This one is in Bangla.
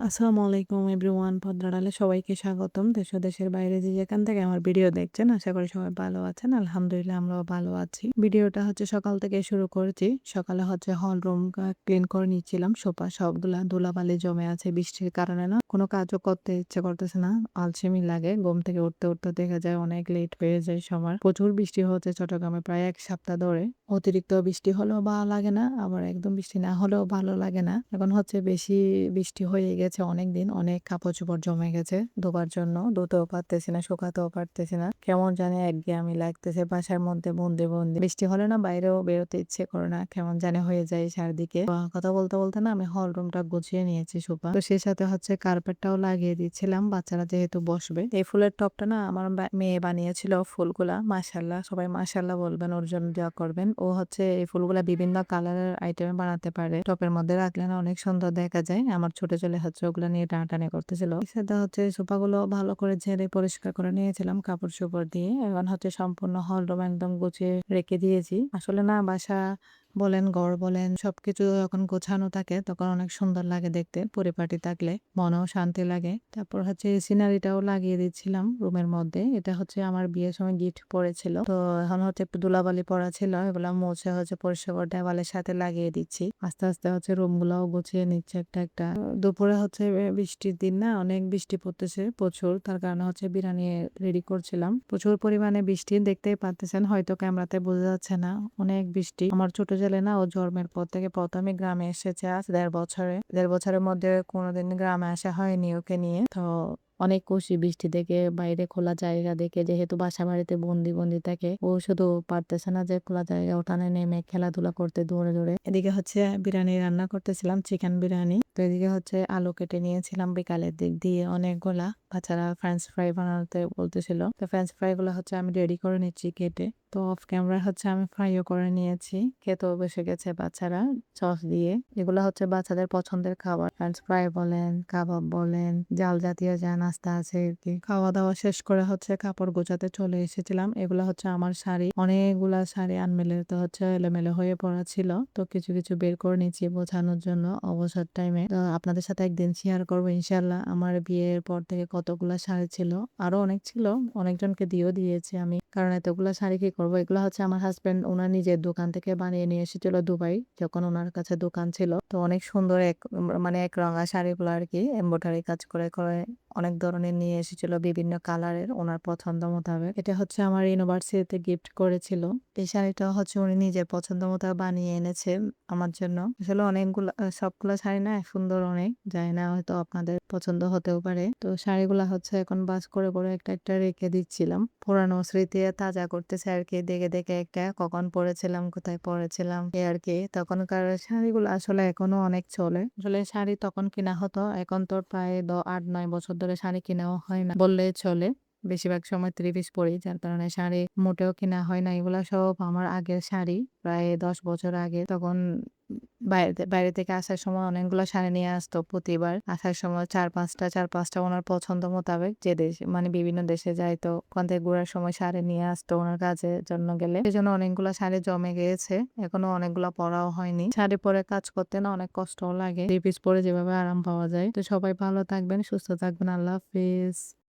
আসসালামু আলাইকুম এভরিওয়ান, পদ্মাডালে সবাইকে স্বাগতম। দেশ ও দেশের বাইরে যে যেখান থেকে আমার ভিডিও দেখছেন, আশা করি সবাই ভালো আছেন। আলহামদুলিল্লাহ আমরাও ভালো আছি। ভিডিওটা সকাল থেকে শুরু করেছি। সকালে হল রুম ক্লিন করে নিচ্ছিলাম। সোফা সবগুলা ধুলাবালি জমে আছে বৃষ্টির কারণে, না কোনো কাজও করতে ইচ্ছে করতেছে না, আলসেমি লাগে। ঘুম থেকে উঠতে উঠতে দেখা যায় অনেক লেট হয়ে যায় সবার। প্রচুর বৃষ্টি হচ্ছে চট্টগ্রামে প্রায় 1 সপ্তাহ ধরে। অতিরিক্ত বৃষ্টি হলেও ভালো লাগে না, আবার একদম বৃষ্টি না হলেও ভালো লাগে না। এখন বেশি বৃষ্টি হয়ে গেছে, অনেকদিন অনেক কাপড় চোপড় জমে গেছে ধোবার জন্য। ধুতেও পারতেছি না, শুকাতেও পারতেছি না, কেমন জানি একঘেয়েমি লাগতেছে বাসার মধ্যে বন্দি বন্দি। বৃষ্টি হলে না বাইরেও বেরোতে ইচ্ছে করে না, কেমন জানি হয়ে যায় চারদিকে। কথা বলতে বলতে না আমি হল রুমটা গুছিয়ে নিয়েছি সোফা, তো সেই সাথে কার্পেটটাও লাগিয়ে দিচ্ছিলাম, বাচ্চারা যেহেতু বসবে। এই ফুলের টপটা না আমার মেয়ে বানিয়েছিল, ফুলগুলা মাশাআল্লাহ, সবাই মাশাআল্লাহ বলবেন, ওর জন্য দোয়া করবেন। ও এই ফুলগুলা বিভিন্ন কালারের আইটেমে বানাতে পারে, টপের মধ্যে রাখলে না অনেক সুন্দর দেখা যায়। আমার ছোট ছেলে ওগুলা নিয়ে টানাটানি করতেছিল। সেটা সোফাগুলো ভালো করে ঝেড়ে পরিষ্কার করে নিয়েছিলাম কাপড় চোপড় দিয়ে। এখন সম্পূর্ণ হল রুম একদম গুছিয়ে রেখে দিয়েছি। আসলে না বাসা বলেন, ঘর বলেন, সবকিছু যখন গোছানো থাকে তখন অনেক সুন্দর লাগে দেখতে। পরিপাটি থাকলে মনেও শান্তি লাগে। তারপর সিনারিটাও লাগিয়ে দিচ্ছিলাম রুমের মধ্যে। এটা আমার বিয়ের সময় গিফট পড়েছিল, তো এখন একটু ধুলাবালি পড়া ছিল, এগুলা মুছে পরিষ্কার করে দেওয়ালের সাথে লাগিয়ে দিচ্ছি। আস্তে আস্তে রুম গুলাও গুছিয়ে নিচ্ছে একটা একটা। দুপুরে বৃষ্টির দিন, না অনেক বৃষ্টি পড়তেছে প্রচুর, তার কারণে বিরিয়ানি রেডি করছিলাম। প্রচুর পরিমাণে বৃষ্টি, দেখতেই পাচ্ছেন, হয়তো ক্যামেরাতে বোঝা যাচ্ছে না, অনেক বৃষ্টি। আমার ছোট ছেলে না, ও জন্মের পর থেকে প্রথমে গ্রামে এসেছে আজ 1.5 বছরে। 1.5 বছরের মধ্যে কোনোদিন গ্রামে আসা হয়নি ওকে নিয়ে। তো অনেক খুশি বৃষ্টি দেখে, বাইরে খোলা জায়গা দেখে। যেহেতু বাসা বাড়িতে বন্দি বন্দি থাকে, ও শুধু পারতেছে না যে খোলা জায়গা ওঠানে নেমে খেলাধুলা করতে দৌড়ে দৌড়ে। এদিকে বিরিয়ানি রান্না করতেছিলাম, চিকেন বিরিয়ানি। তো এদিকে আলু কেটে নিয়েছিলাম বিকালের দিক দিয়ে অনেকগুলা। বাচ্চারা ফ্রেঞ্চ ফ্রাই বানাতে বলতেছিল, তো ফ্রেঞ্চ ফ্রাই গুলো আমি রেডি করে নিচ্ছি কেটে। তো অফ ক্যামেরা আমি ফ্রাইও করে নিয়েছি। খেতেও বসে গেছে বাচ্চারা সস দিয়ে। এগুলো বাচ্চাদের পছন্দের খাবার। ফ্রেঞ্চ ফ্রাই বলেন, কাবাব বলেন, জাল জাতীয় যা নাস্তা আছে আর কি। খাওয়া দাওয়া শেষ করে কাপড় গোছাতে চলে এসেছিলাম। এগুলা আমার শাড়ি, অনেকগুলা শাড়ি আনমেলে তো এলোমেলো হয়ে পড়া ছিল, তো কিছু কিছু বের করে নিচ্ছি বোঝানোর জন্য অবসর টাইমে। তো আপনাদের সাথে একদিন শেয়ার করবো ইনশাল্লাহ আমার বিয়ের পর থেকে কতগুলা শাড়ি ছিল। আরো অনেক ছিল, অনেকজনকে দিয়েছি আমি, কারণ এতগুলা শাড়ি কি করবো। এগুলো আমার হাজবেন্ড ওনার নিজের দোকান থেকে বানিয়ে নিয়ে এসেছিল দুবাই, যখন ওনার কাছে দোকান ছিল। তো অনেক সুন্দর এক রঙা শাড়িগুলো আর কি, এমব্রয়ডারি কাজ করে করে অনেক ধরনের নিয়ে এসেছিল, বিভিন্ন কালারের ওনার পছন্দ মোতাবেক। এটা আমার ইউনিভার্সিটিতে গিফট করেছিল। এই শাড়িটা উনি নিজের পছন্দ মতো বানিয়ে এনেছে আমার জন্য। আসলে অনেকগুলা, সবগুলা শাড়ি না সুন্দর অনেক, যায় না হয়তো আপনাদের পছন্দ হতেও পারে। তো শাড়িগুলা এখন বাস করে করে একটা একটা রেখে দিচ্ছিলাম, পুরানো স্মৃতি তাজা করতেছে আর কি। দেখে দেখে একটা কখন পরেছিলাম, কোথায় পরেছিলাম এ আর কি। তখনকার শাড়িগুলো আসলে এখনো অনেক চলে। আসলে শাড়ি তখন কিনা হতো, এখন তো প্রায় 8-9 বছর ধরে শাড়ি কিনাও হয় না বললেই চলে। বেশিরভাগ সময় 3 পিস পরি, যার কারণে শাড়ি মোটেও কিনা হয় না। এগুলা সব আমার আগের শাড়ি, প্রায় 10 বছর আগে। তখন বাইরে বাইরে থেকে আসার সময় অনেকগুলো শাড়ি নিয়ে আসতো। প্রতিবার আসার সময় চার পাঁচটা ওনার পছন্দ মোতাবেক, যে দেশ মানে বিভিন্ন দেশে যাইতো, ওখান থেকে ঘোরার সময় শাড়ি নিয়ে আসতো ওনার কাজের জন্য গেলে। সেই জন্য অনেকগুলো শাড়ি জমে গিয়েছে, এখনো অনেকগুলো পরাও হয়নি। শাড়ি পরে কাজ করতে না অনেক কষ্টও লাগে, 3 পিস পরে যেভাবে আরাম পাওয়া যায়। তো সবাই ভালো থাকবেন, সুস্থ থাকবেন, আল্লাহ হাফিজ।